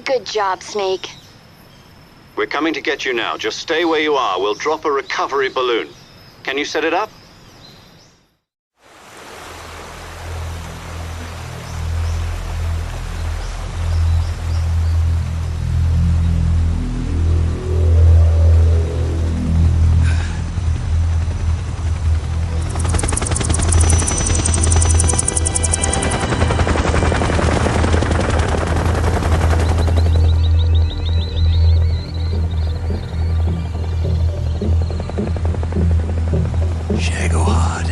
Good job, Snake. We're coming to get you now. Just stay where you are. We'll drop a recovery balloon. Can you set it up? Shagohod.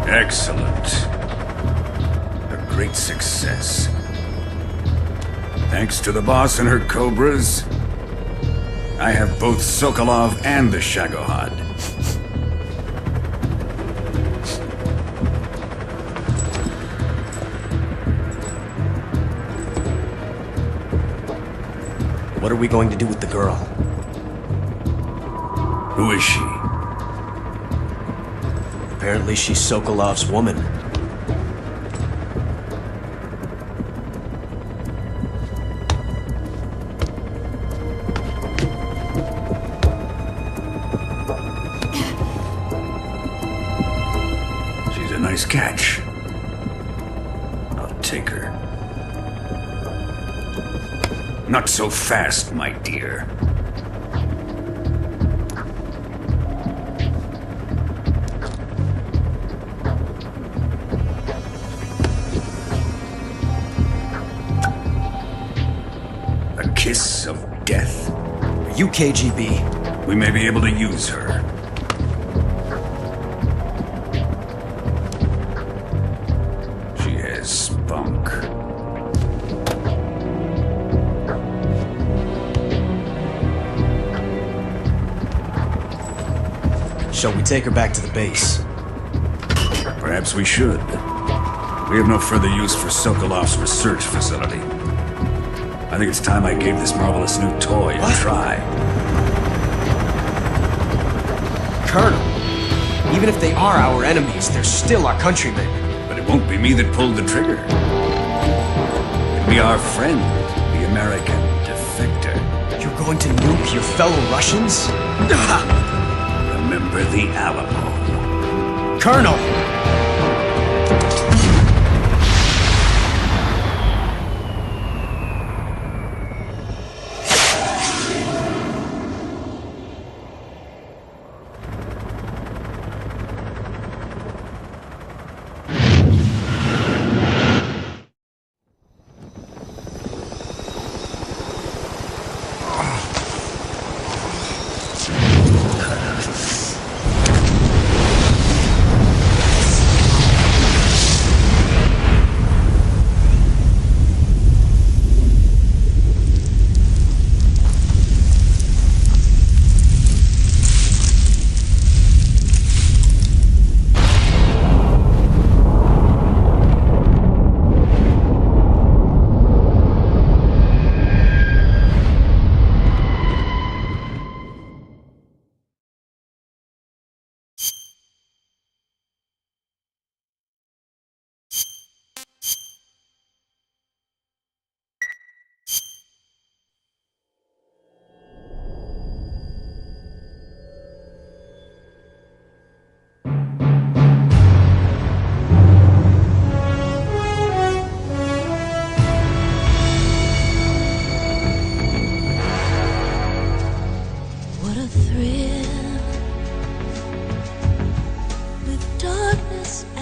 Excellent. A great success. Thanks to the boss and her cobras, I have both Sokolov and the Shagohod. What are we going to do with the girl? Who is she? Apparently she's Sokolov's woman. She's a nice catch. I'll take her. Not so fast, my dear. A kiss of death. Are you KGB? We may be able to use her. She has spunk. Shall we take her back to the base? Perhaps we should. We have no further use for Sokolov's research facility. I think it's time I gave this marvelous new toy a try. Colonel, even if they are our enemies, they're still our countrymen. But it won't be me that pulled the trigger. It'll be our friend, the American defector. You're going to nuke your fellow Russians? Remember the Alamo. Colonel!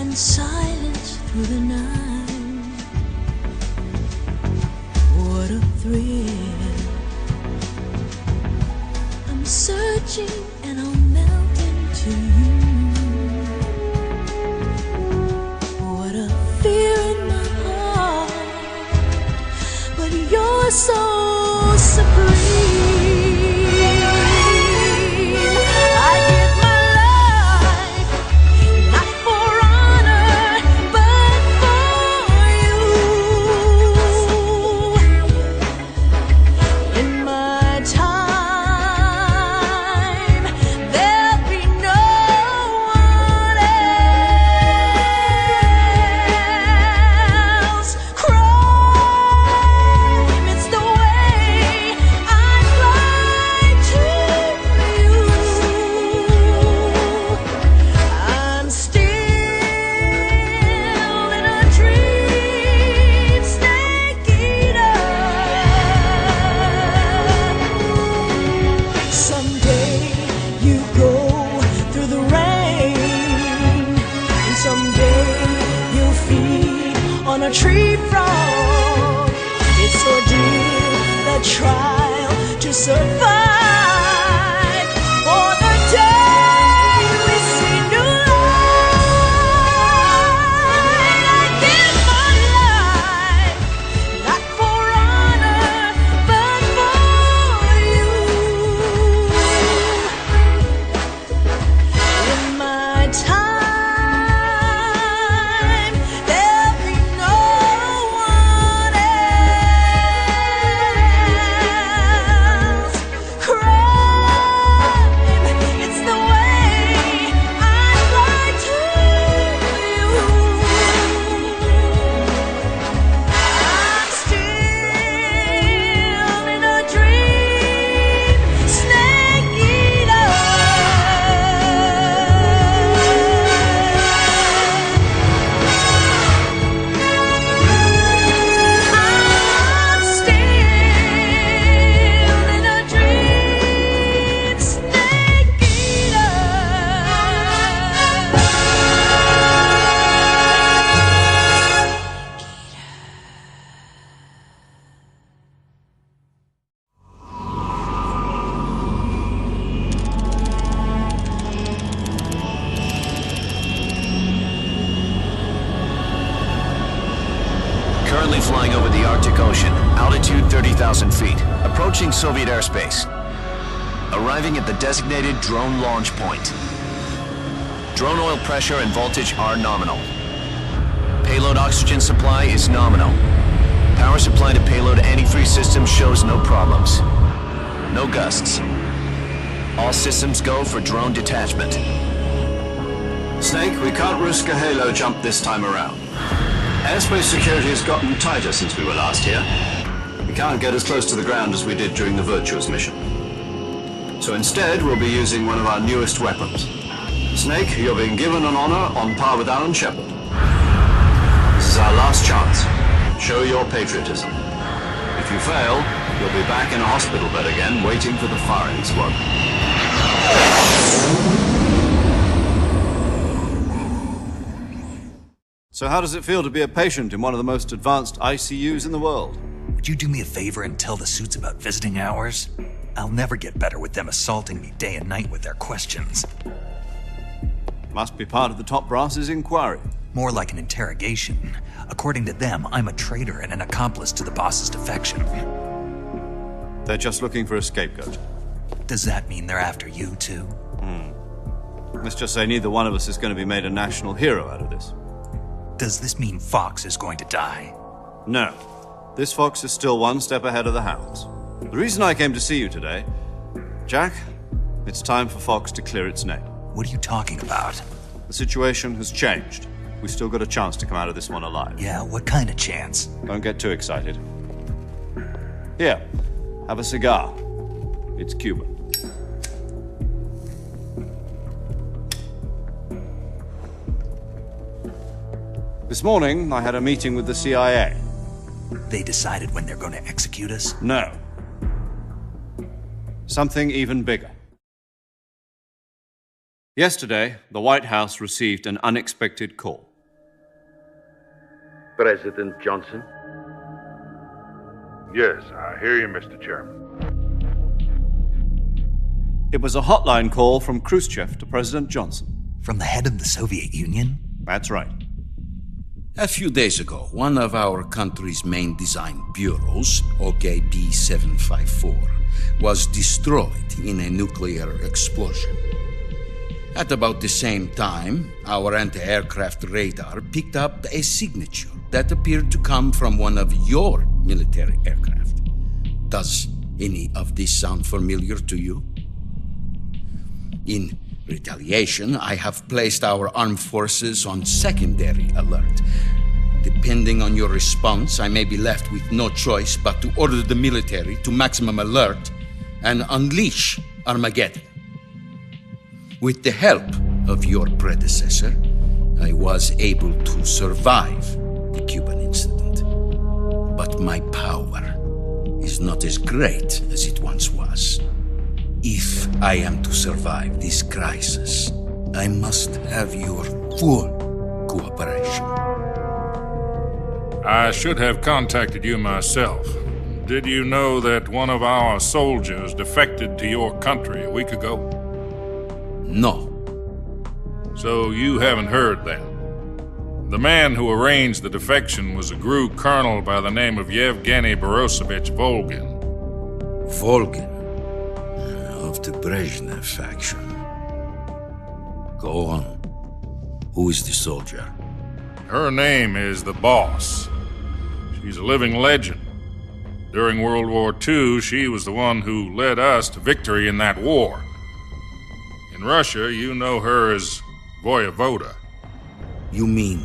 and silence through the night. What a thrill. I'm searching and I'll melt into you. What a fear in my heart, but you're so supreme. A tree frog, it's ordeal, the trial to survive. For the day we see new light, I give my life, not for honor, but for you. In my time, Currently flying over the Arctic Ocean, altitude 30,000 feet, approaching Soviet airspace. Arriving at the designated drone launch point. Drone oil pressure and voltage are nominal. Payload oxygen supply is nominal. Power supply to payload antifreeze system shows no problems. No gusts. All systems go for drone detachment. Snake, we can't risk a halo jump this time around. Airspace security has gotten tighter since we were last here. We can't get as close to the ground as we did during the Virtuous mission. So instead, we'll be using one of our newest weapons. Snake, you're being given an honor on par with Alan Shepard. This is our last chance. Show your patriotism. If you fail, you'll be back in a hospital bed again, waiting for the firing squad. So how does it feel to be a patient in one of the most advanced ICUs in the world? Would you do me a favor and tell the suits about visiting hours? I'll never get better with them assaulting me day and night with their questions. Must be part of the top brass's inquiry. More like an interrogation. According to them, I'm a traitor and an accomplice to the boss's defection. They're just looking for a scapegoat. Does that mean they're after you, too? Let's just say neither one of us is going to be made a national hero out of this. Does this mean Fox is going to die? No. This fox is still one step ahead of the hounds. The reason I came to see you today, Jack, it's time for Fox to clear its name. What are you talking about? The situation has changed. We've still got a chance to come out of this one alive. Yeah, what kind of chance? Don't get too excited. Here, have a cigar. It's Cuban. This morning, I had a meeting with the CIA. They decided when they're going to execute us? No. Something even bigger. Yesterday, the White House received an unexpected call. President Johnson? Yes, I hear you, Mr. Chairman. It was a hotline call from Khrushchev to President Johnson. From the head of the Soviet Union? That's right. A few days ago, one of our country's main design bureaus, OKB 754, was destroyed in a nuclear explosion. At about the same time, our anti-aircraft radar picked up a signature that appeared to come from one of your military aircraft. Does any of this sound familiar to you? In retaliation, I have placed our armed forces on secondary alert. Depending on your response, I may be left with no choice but to order the military to maximum alert and unleash Armageddon. With the help of your predecessor, I was able to survive the Cuban incident. But my power is not as great as it once was. If I am to survive this crisis, I must have your full cooperation. I should have contacted you myself. Did you know that one of our soldiers defected to your country a week ago? No. So you haven't heard then? The man who arranged the defection was a GRU colonel by the name of Yevgeny Borisovich Volgin. Volgin? Of the Brezhnev faction. Go on. Who is the soldier? Her name is the Boss. She's a living legend. During World War II, she was the one who led us to victory in that war. In Russia, you know her as Voyevoda. You mean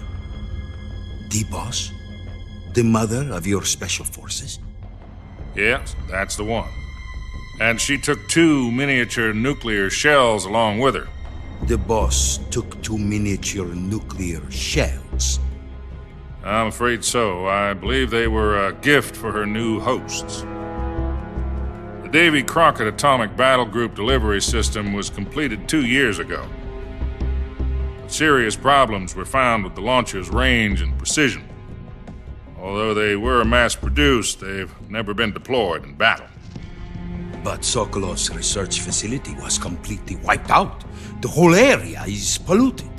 the Boss? The mother of your special forces? Yes, that's the one. And she took 2 miniature nuclear shells along with her. The Boss took 2 miniature nuclear shells? I'm afraid so. I believe they were a gift for her new hosts. The Davy Crockett Atomic Battle Group delivery system was completed 2 years ago. But serious problems were found with the launcher's range and precision. Although they were mass-produced, they've never been deployed in battle. But Sokolov's research facility was completely wiped out. The whole area is polluted.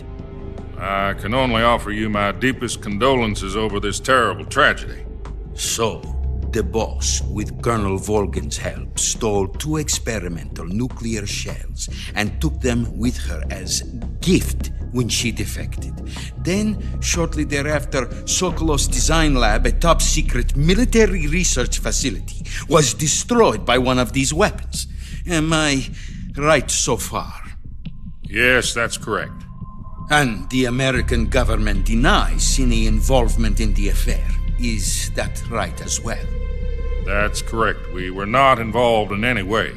I can only offer you my deepest condolences over this terrible tragedy. So, the Boss, with Colonel Volgin's help, stole 2 experimental nuclear shells and took them with her as gift when she defected. Then, shortly thereafter, Sokolov's design lab, a top-secret military research facility, was destroyed by one of these weapons. Am I right so far? Yes, that's correct. And the American government denies any involvement in the affair. Is that right as well? That's correct. We were not involved in any way.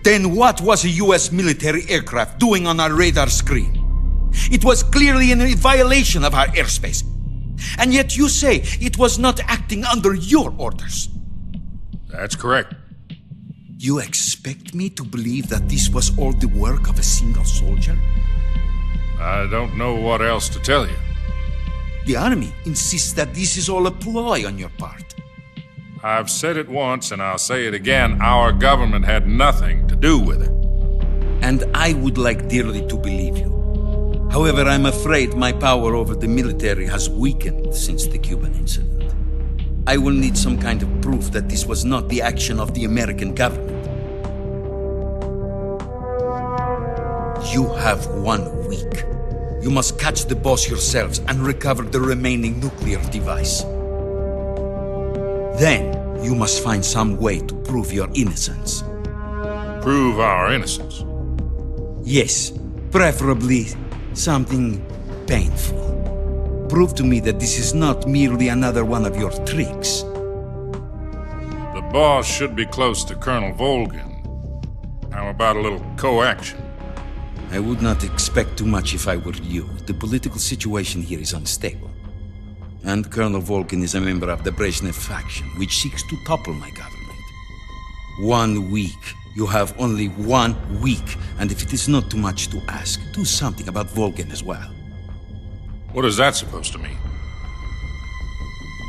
Then what was a U.S. military aircraft doing on our radar screen? It was clearly in a violation of our airspace. And yet you say it was not acting under your orders. That's correct. You expect me to believe that this was all the work of a single soldier? I don't know what else to tell you. The army insists that this is all a ploy on your part. I've said it once and I'll say it again. Our government had nothing to do with it. And I would like dearly to believe you. However, I'm afraid my power over the military has weakened since the Cuban incident. I will need some kind of proof that this was not the action of the American government. You have 1 week. You must catch the Boss yourselves and recover the remaining nuclear device. Then, you must find some way to prove your innocence. Prove our innocence? Yes, preferably something painful. Prove to me that this is not merely another one of your tricks. The Boss should be close to Colonel Volgin. How about a little coaction? I would not expect too much if I were you. The political situation here is unstable. And Colonel Volgin is a member of the Brezhnev faction, which seeks to topple my government. 1 week. You have only 1 week, and if it is not too much to ask, do something about Volgin as well. What is that supposed to mean?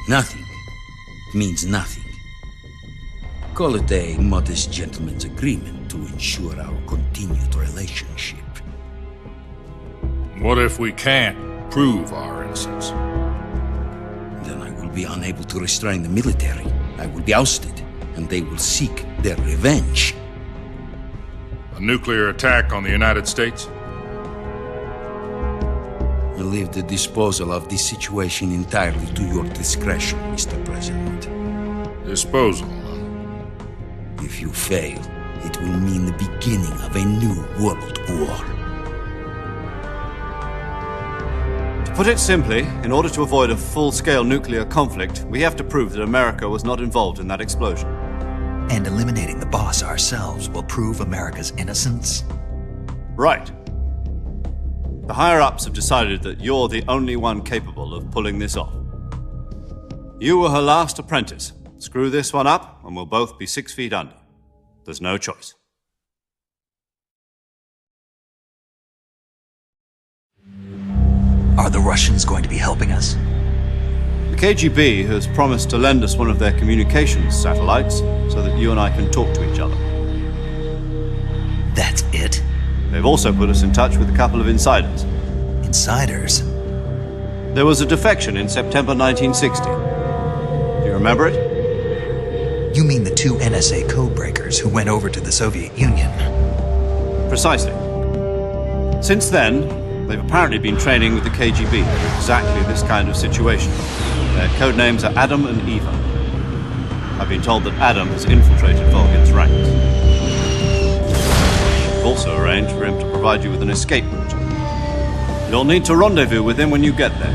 Nothing means nothing. Call it a modest gentleman's agreement to ensure our continued relationship. What if we can't prove our innocence? Then I will be unable to restrain the military. I will be ousted, and they will seek their revenge. A nuclear attack on the United States? I leave the disposal of this situation entirely to your discretion, Mr. President. Disposal? If you fail, it will mean the beginning of a new world war. To put it simply, in order to avoid a full-scale nuclear conflict, we have to prove that America was not involved in that explosion. And eliminating the boss ourselves will prove America's innocence? Right. The higher-ups have decided that you're the only one capable of pulling this off. You were her last apprentice. Screw this one up, and we'll both be 6 feet under. There's no choice. Are the Russians going to be helping us? The KGB has promised to lend us one of their communications satellites so that you and I can talk to each other. That's it? They've also put us in touch with a couple of insiders. Insiders? There was a defection in September 1960. Do you remember it? You mean the 2 NSA codebreakers who went over to the Soviet Union? Precisely. Since then, they've apparently been training with the KGB for exactly this kind of situation. Their code names are Adam and Eva. I've been told that Adam has infiltrated Volgin's ranks. We've also arranged for him to provide you with an escape route. You'll need to rendezvous with him when you get there.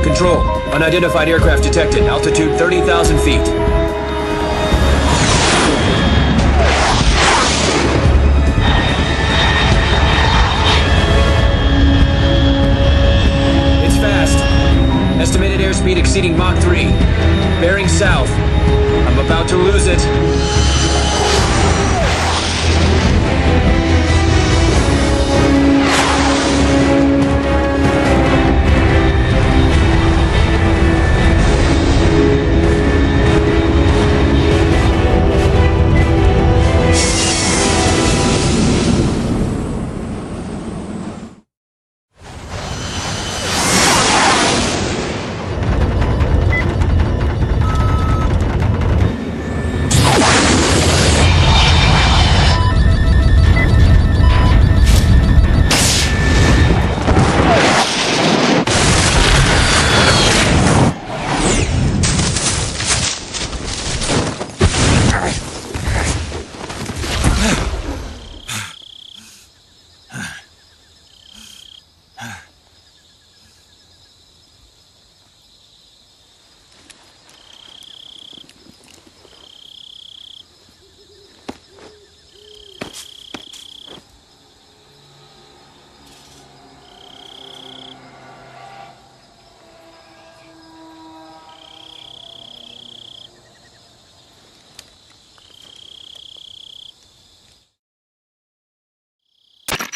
Control. Unidentified aircraft detected. Altitude 30,000 feet. It's fast. Estimated airspeed exceeding Mach 3. Bearing south. I'm about to lose it.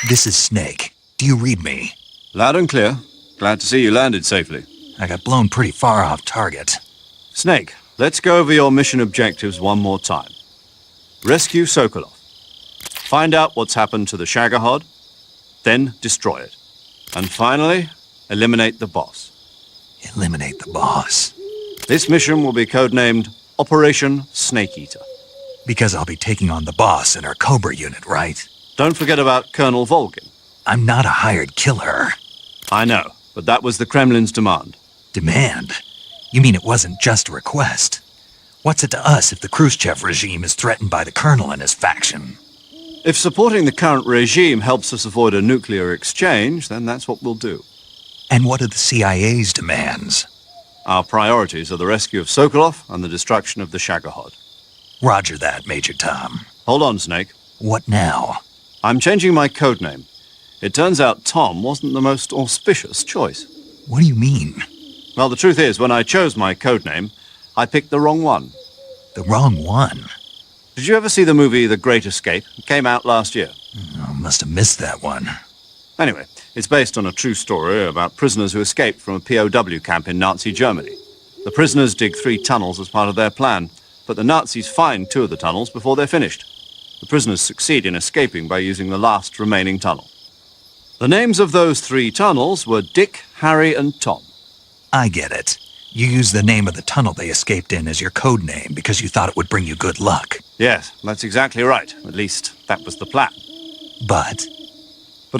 This is Snake. Do you read me? Loud and clear. Glad to see you landed safely. I got blown pretty far off target. Snake, let's go over your mission objectives one more time. Rescue Sokolov. Find out what's happened to the Shagohod, then destroy it. And finally, eliminate the boss. Eliminate the boss. This mission will be codenamed Operation Snake Eater. Because I'll be taking on the boss in our Cobra unit, right? Don't forget about Colonel Volgin. I'm not a hired killer. I know, but that was the Kremlin's demand. Demand? You mean it wasn't just a request? What's it to us if the Khrushchev regime is threatened by the Colonel and his faction? If supporting the current regime helps us avoid a nuclear exchange, then that's what we'll do. And what are the CIA's demands? Our priorities are the rescue of Sokolov and the destruction of the Shagohod. Roger that, Major Tom. Hold on, Snake. What now? I'm changing my codename. It turns out Tom wasn't the most auspicious choice. What do you mean? Well, the truth is, when I chose my codename, I picked the wrong one. The wrong one? Did you ever see the movie The Great Escape? It came out last year. I must have missed that one. Anyway, it's based on a true story about prisoners who escaped from a POW camp in Nazi Germany. The prisoners dig 3 tunnels as part of their plan, but the Nazis find 2 of the tunnels before they're finished. The prisoners succeed in escaping by using the last remaining tunnel. The names of those 3 tunnels were Dick, Harry, and Tom. I get it. You used the name of the tunnel they escaped in as your code name because you thought it would bring you good luck. Yes, that's exactly right. At least, that was the plan. But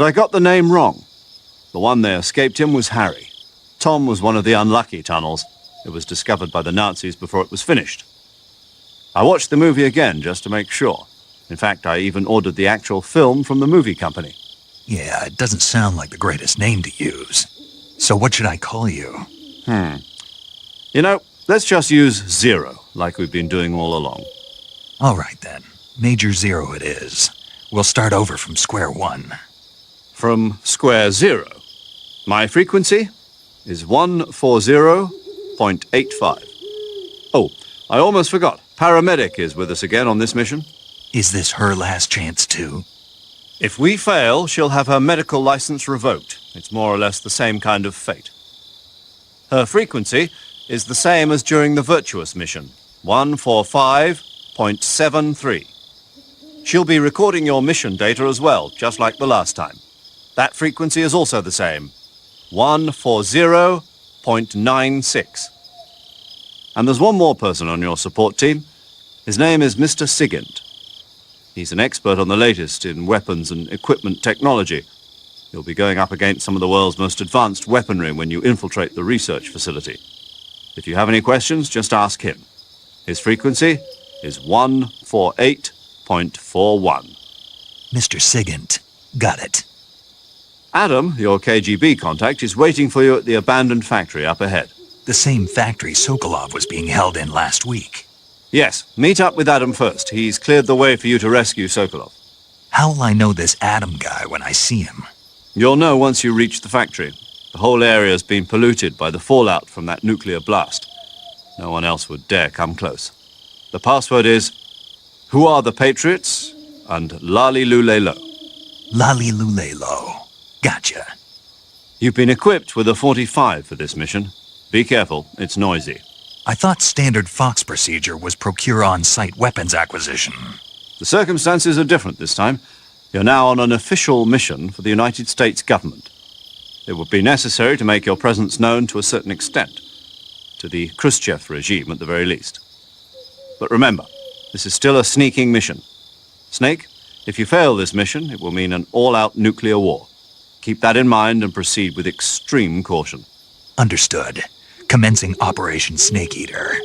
I got the name wrong. The one they escaped in was Harry. Tom was one of the unlucky tunnels. It was discovered by the Nazis before it was finished. I watched the movie again just to make sure. In fact, I even ordered the actual film from the movie company. yeah, it doesn't sound like the greatest name to use. So what should I call you? You know, let's just use Zero, like we've been doing all along. All right then. Major Zero it is. We'll start over from square one. From square zero. My frequency is 140.85. Oh, I almost forgot. Paramedic is with us again on this mission. Is this her last chance too? If we fail, she'll have her medical license revoked. It's more or less the same kind of fate. Her frequency is the same as during the Virtuous mission, 145.73. She'll be recording your mission data as well, just like the last time. That frequency is also the same, 140.96. And there's one more person on your support team. His name is Mr. Sigint. He's an expert on the latest in weapons and equipment technology. You'll be going up against some of the world's most advanced weaponry when you infiltrate the research facility. If you have any questions, just ask him. His frequency is 148.41. Mr. Sigint. Got it. Adam, your KGB contact, is waiting for you at the abandoned factory up ahead. The same factory Sokolov was being held in last week. Yes, meet up with Adam first. He's cleared the way for you to rescue Sokolov. How will I know this Adam guy when I see him? You'll know once you reach the factory. The whole area's been polluted by the fallout from that nuclear blast. No one else would dare come close. The password is, Who are the Patriots? And Lali Lule Lo. Lali Lule Lo. Gotcha. You've been equipped with a 45 for this mission. Be careful, it's noisy. I thought standard Fox procedure was procure on-site weapons acquisition. The circumstances are different this time. You're now on an official mission for the United States government. It would be necessary to make your presence known to a certain extent, to the Khrushchev regime at the very least. But remember, this is still a sneaking mission. Snake, if you fail this mission, it will mean an all-out nuclear war. Keep that in mind and proceed with extreme caution. Understood. Commencing Operation Snake Eater.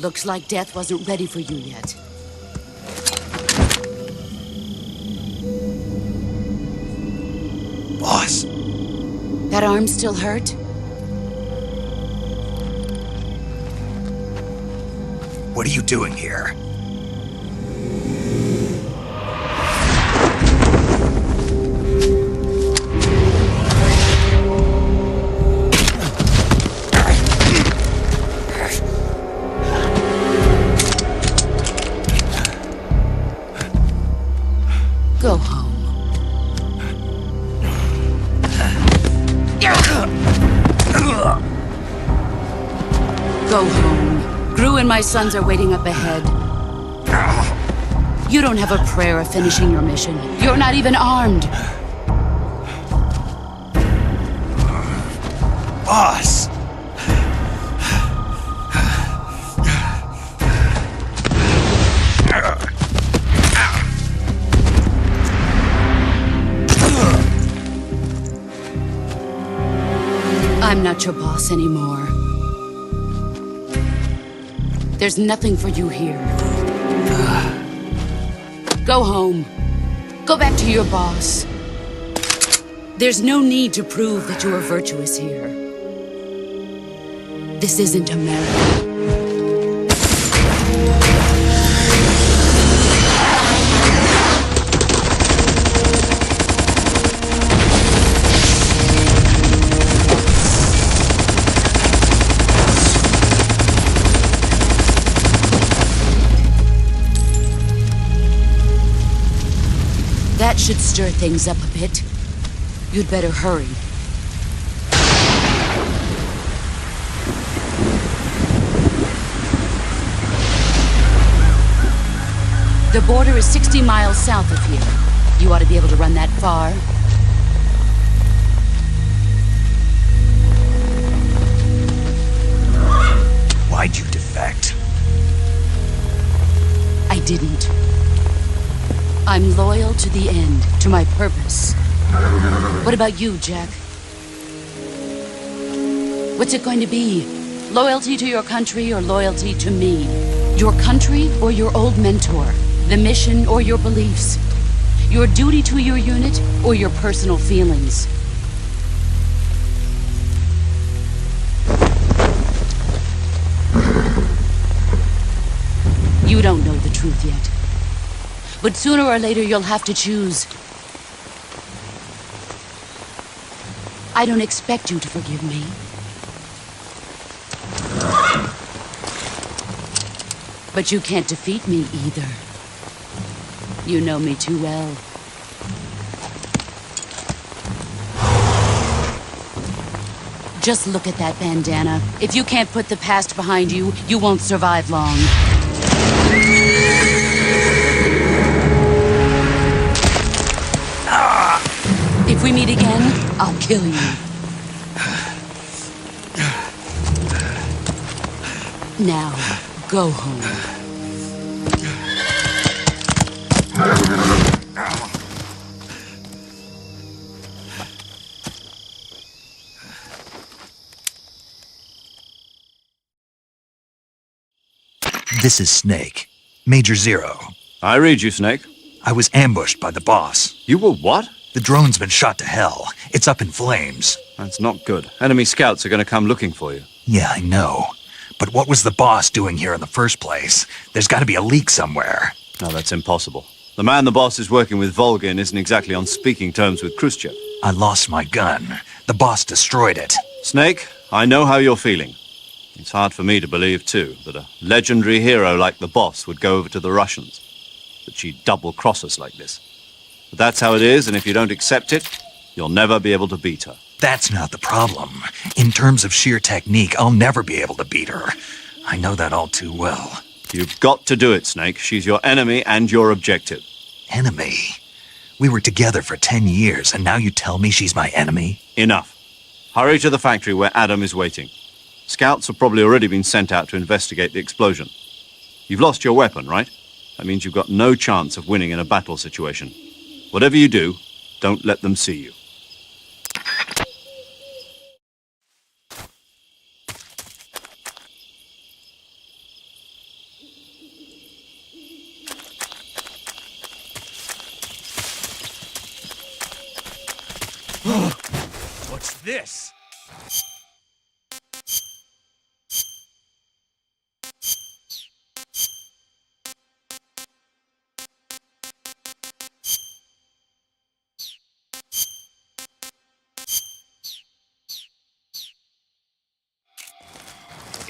Looks like death wasn't ready for you yet. Boss, That arm still hurt? what are you doing here? Go home. Go home. Gru and my sons are waiting up ahead. You don't have a prayer of finishing your mission. You're not even armed. Boss! I'm not your boss anymore. There's nothing for you here. Go home. Go back to your boss. There's no need to prove that you are virtuous here. This isn't America. That should stir things up a bit. You'd better hurry. The border is 60 miles south of here. You ought to be able to run that far. Why'd you defect? I didn't. I'm loyal to the end, to my purpose. What about you, Jack? What's it going to be? Loyalty to your country or loyalty to me? Your country or your old mentor? The mission or your beliefs? Your duty to your unit or your personal feelings? You don't know the truth yet. But sooner or later, you'll have to choose. I don't expect you to forgive me. But you can't defeat me either. You know me too well. Just look at that bandana. If you can't put the past behind you, you won't survive long. If we meet again, I'll kill you. Now, go home. This is Snake. Major Zero. I read you, Snake. I was ambushed by the boss. You were what? The drone's been shot to hell. It's up in flames. That's not good. Enemy scouts are going to come looking for you. Yeah, I know. But what was the boss doing here in the first place? There's got to be a leak somewhere. No, that's impossible. The man the boss is working with, Volgin, isn't exactly on speaking terms with Khrushchev. I lost my gun. The boss destroyed it. Snake, I know how you're feeling. It's hard for me to believe, too, that a legendary hero like the boss would go over to the Russians. That she'd double-cross us like this. But that's how it is, and if you don't accept it, you'll never be able to beat her. That's not the problem. In terms of sheer technique, I'll never be able to beat her. I know that all too well. You've got to do it, Snake. She's your enemy and your objective. Enemy? We were together for 10 years, and now you tell me she's my enemy? Enough. Hurry to the factory where Adam is waiting. Scouts have probably already been sent out to investigate the explosion. You've lost your weapon, right? That means you've got no chance of winning in a battle situation. Whatever you do, don't let them see you. this?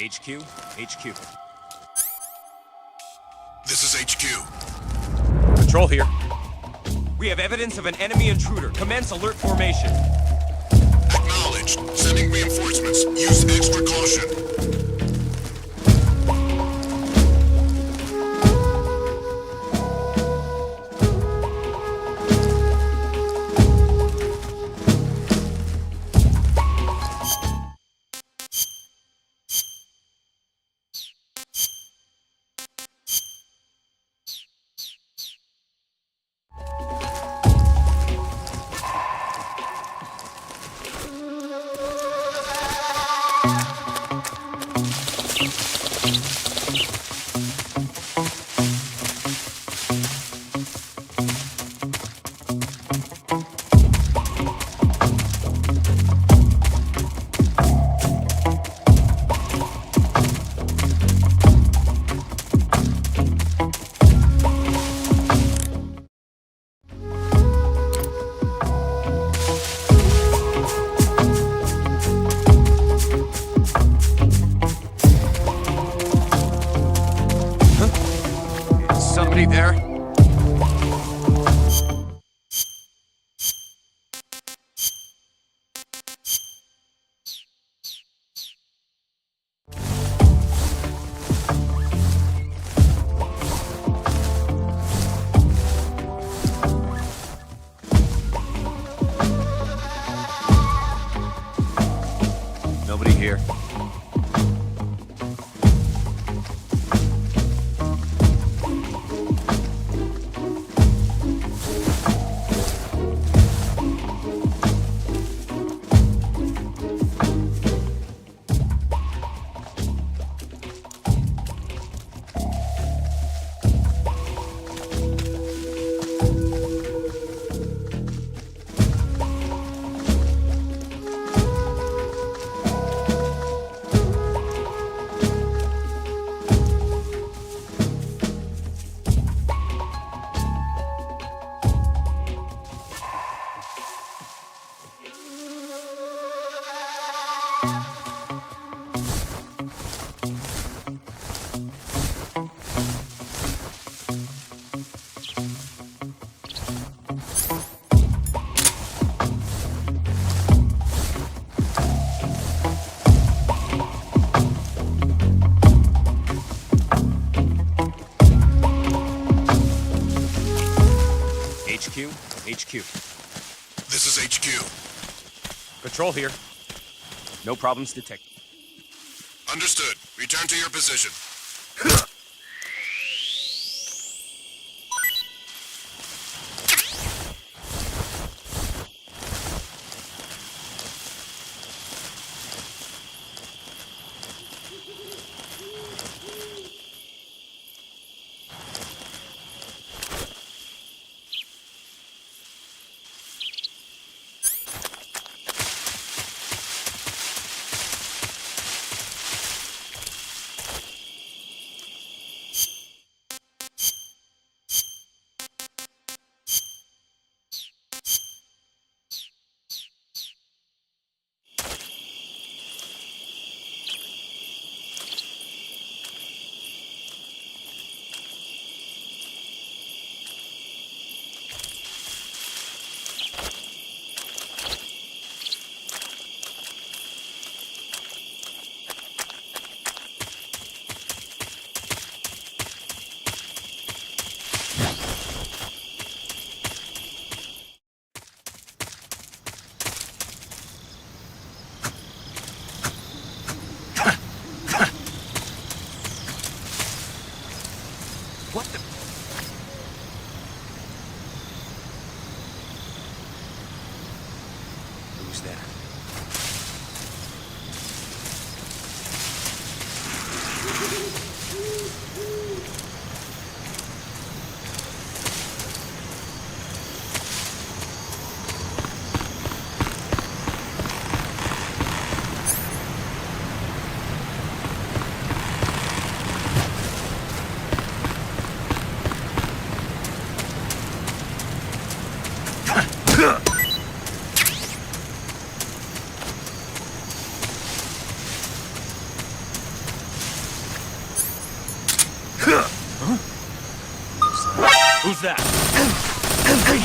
HQ, HQ. This is HQ. Patrol here. We have evidence of an enemy intruder. Commence alert formation. Acknowledged. Sending reinforcements. Use extra caution. There? Nobody here. HQ. This is HQ. Patrol here. No problems detected. Understood. Return to your position. What the? Who's that?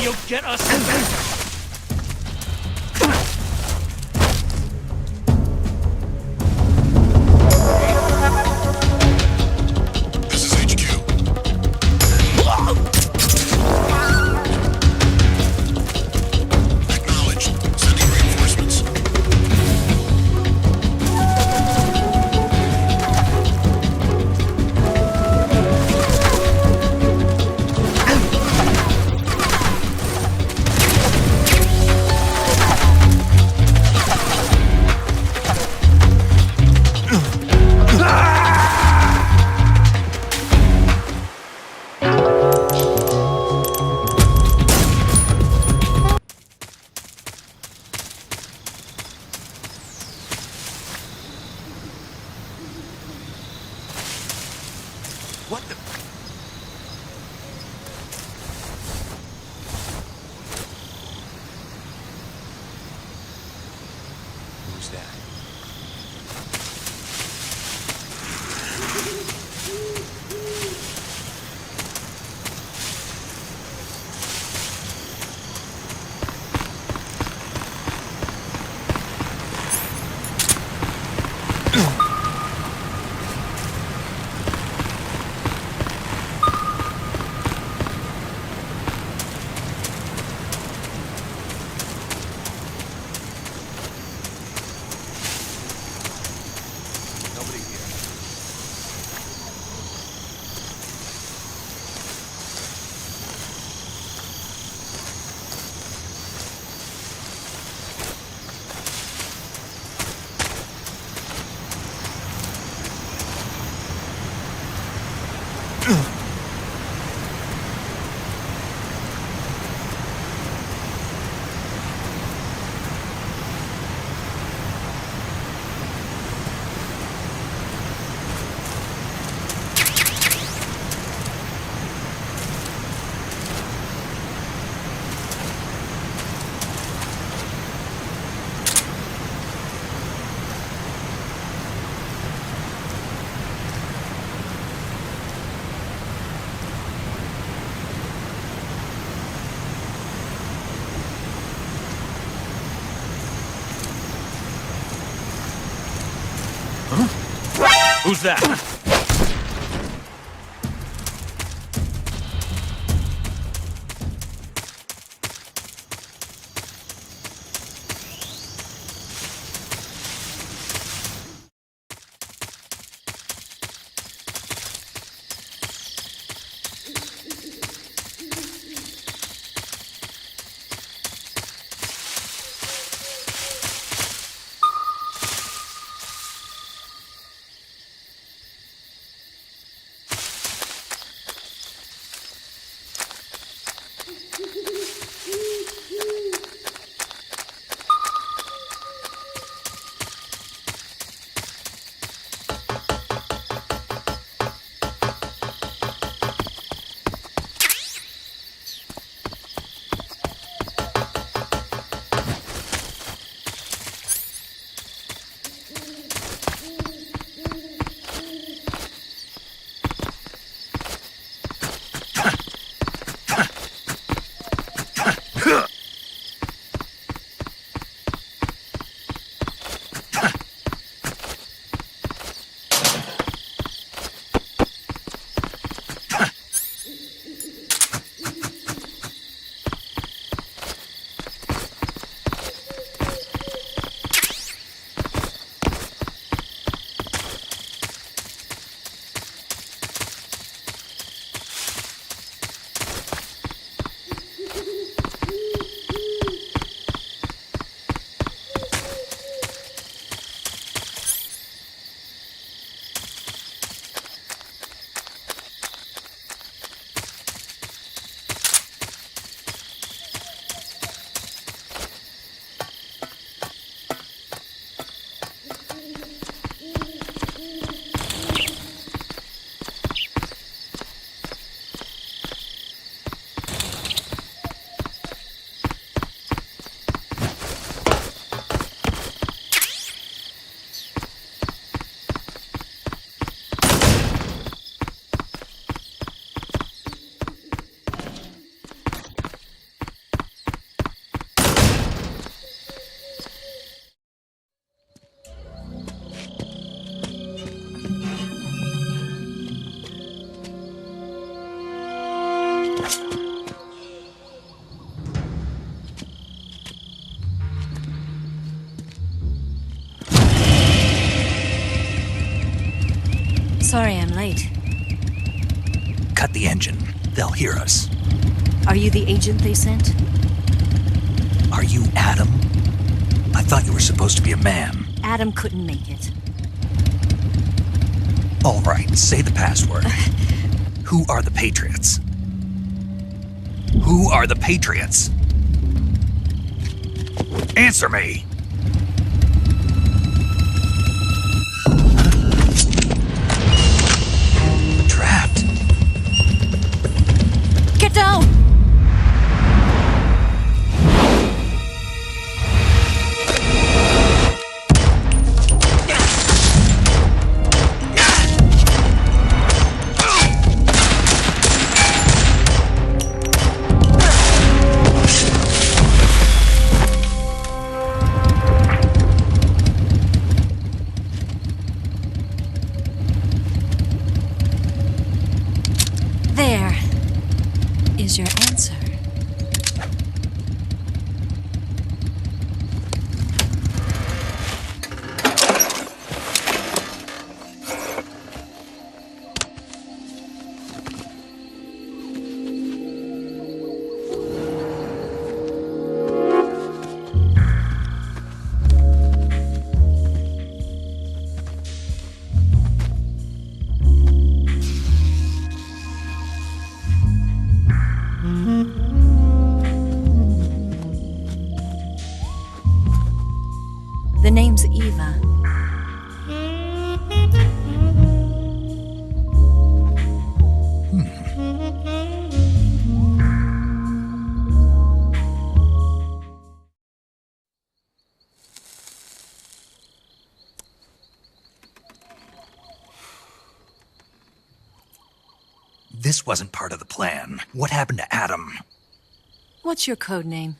you'll get us. This is HQ. Acknowledged. Sending reinforcements. What the? Who's that? Nobody here. Who's that? Sorry I'm late. Cut the engine. They'll hear us. Are you the agent they sent? Are you Adam? I thought you were supposed to be a man. Adam couldn't make it. All right, say the password. Who are the Patriots? Who are the Patriots? Answer me! Trapped. Get down! There is your answer. The name's Eva. This wasn't part of the plan. What happened to Adam? What's your code name?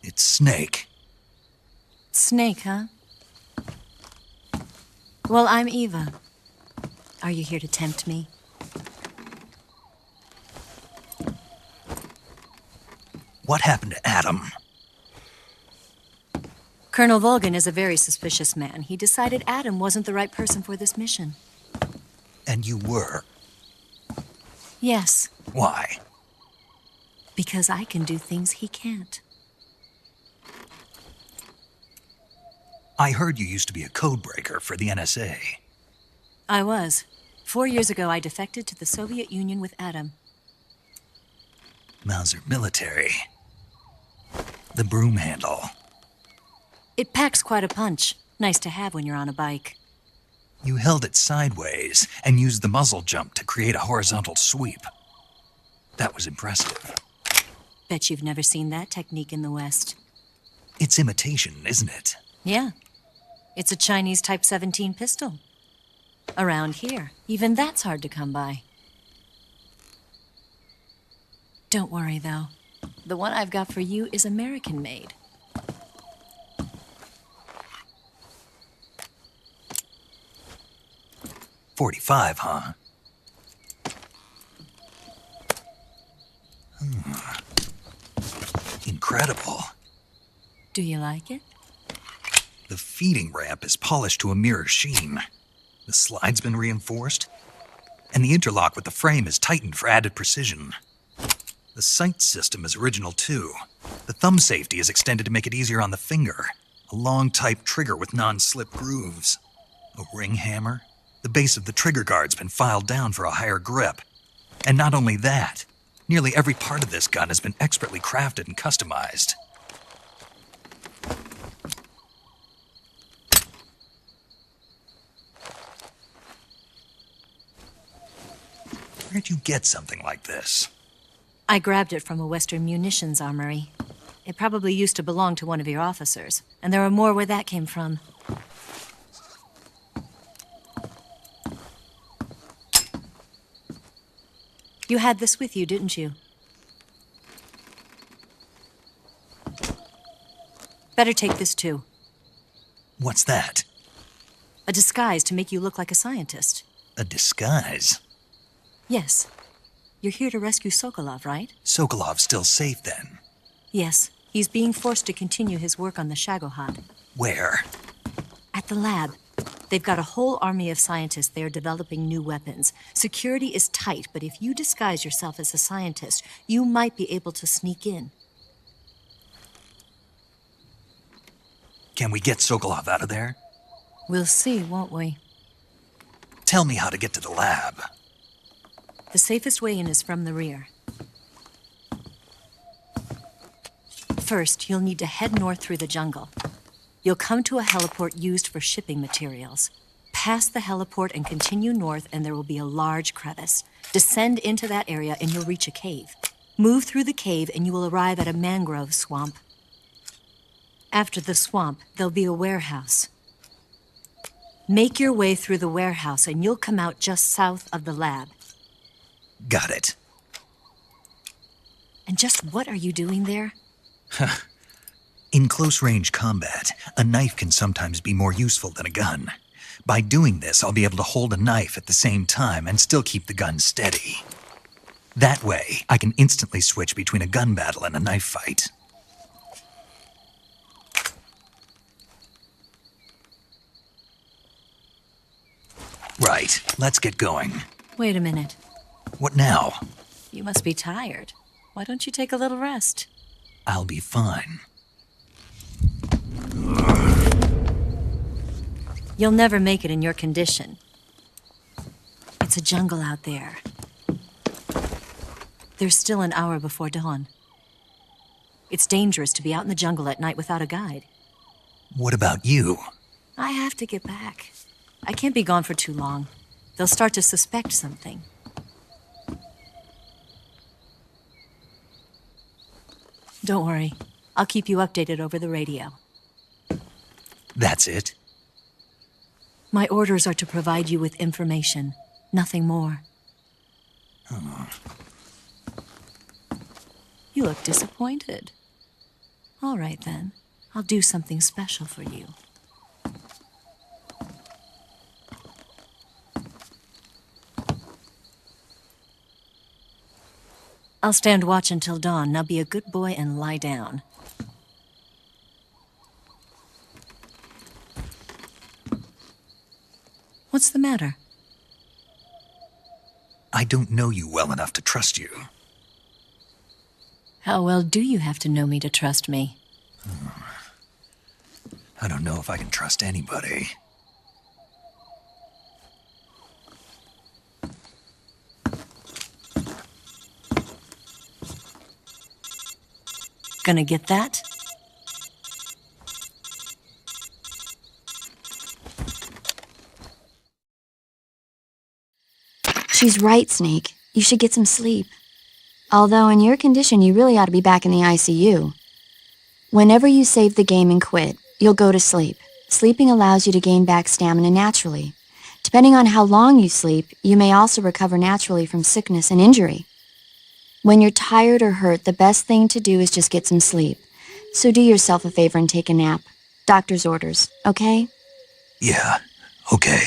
It's Snake. Snake, huh? Well, I'm Eva. Are you here to tempt me? What happened to Adam? Colonel Volgan is a very suspicious man. He decided Adam wasn't the right person for this mission. And you were. Yes, Why? because I can do things he can't. I heard you used to be a codebreaker for the NSA. I was. 4 years ago, I defected to the Soviet Union with Adam. Mauser military. The broom handle. It packs quite a punch. Nice to have when you're on a bike. You held it sideways and used the muzzle jump to create a horizontal sweep. That was impressive. Bet you've never seen that technique in the West. It's imitation, isn't it? Yeah. It's a Chinese Type 17 pistol. Around here, even that's hard to come by. Don't worry, though. The one I've got for you is American-made. .45, huh? Incredible. Do you like it? The feeding ramp is polished to a mirror sheen. The slide's been reinforced, and the interlock with the frame is tightened for added precision. The sight system is original too. The thumb safety is extended to make it easier on the finger. A long type trigger with non-slip grooves. A ring hammer. The base of the trigger guard's been filed down for a higher grip. And not only that, nearly every part of this gun has been expertly crafted and customized. Where'd you get something like this? I grabbed it from a Western munitions armory. It probably used to belong to one of your officers, and there are more where that came from. You had this with you, didn't you? Better take this too. What's that? A disguise to make you look like a scientist. A disguise? Yes. You're here to rescue Sokolov, right? Sokolov's still safe then? Yes. He's being forced to continue his work on the Shagohod. Where? At the lab. They've got a whole army of scientists there developing new weapons. Security is tight, but if you disguise yourself as a scientist, you might be able to sneak in. Can we get Sokolov out of there? We'll see, won't we? Tell me how to get to the lab. The safest way in is from the rear. First, you'll need to head north through the jungle. You'll come to a heliport used for shipping materials. Pass the heliport and continue north, and there will be a large crevice. Descend into that area and you'll reach a cave. Move through the cave and you will arrive at a mangrove swamp. After the swamp, there'll be a warehouse. Make your way through the warehouse and you'll come out just south of the lab. Got it. And just what are you doing there? In close-range combat, a knife can sometimes be more useful than a gun. By doing this, I'll be able to hold a knife at the same time and still keep the gun steady. That way, I can instantly switch between a gun battle and a knife fight. Right, let's get going. Wait a minute. What now? You must be tired. Why don't you take a little rest? I'll be fine. You'll never make it in your condition. It's a jungle out there. There's still an hour before dawn. It's dangerous to be out in the jungle at night without a guide. What about you? I have to get back. I can't be gone for too long. They'll start to suspect something. Don't worry. I'll keep you updated over the radio. That's it? My orders are to provide you with information, nothing more. Oh. You look disappointed. All right, then. I'll do something special for you. I'll stand watch until dawn. Now be a good boy and lie down. What's the matter? I don't know you well enough to trust you. How well do you have to know me to trust me? I don't know if I can trust anybody. Gonna get that? She's right, Snake. You should get some sleep. Although in your condition, you really ought to be back in the ICU. Whenever you save the game and quit, you'll go to sleep. Sleeping allows you to gain back stamina naturally. Depending on how long you sleep, you may also recover naturally from sickness and injury. When you're tired or hurt, the best thing to do is just get some sleep. So do yourself a favor and take a nap. Doctor's orders, okay? Yeah, okay.